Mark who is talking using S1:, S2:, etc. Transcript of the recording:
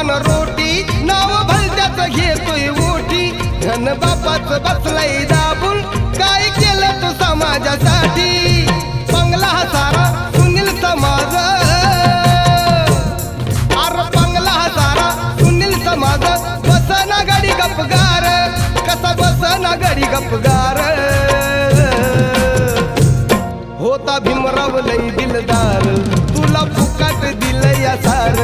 S1: पान रोटी नाव भलत्याच घेतोय ओठी धन बापाच बसलंय दाबून काय केलं तू समाजासाठी बंगला हा सारा सुनील समाज अरे बंगला हा सारा सुनील समाज बसना गडी गपगार कसा बसना गडी गपगार होता भीमराव लई दिलदार तुला फुकट दिलंय सार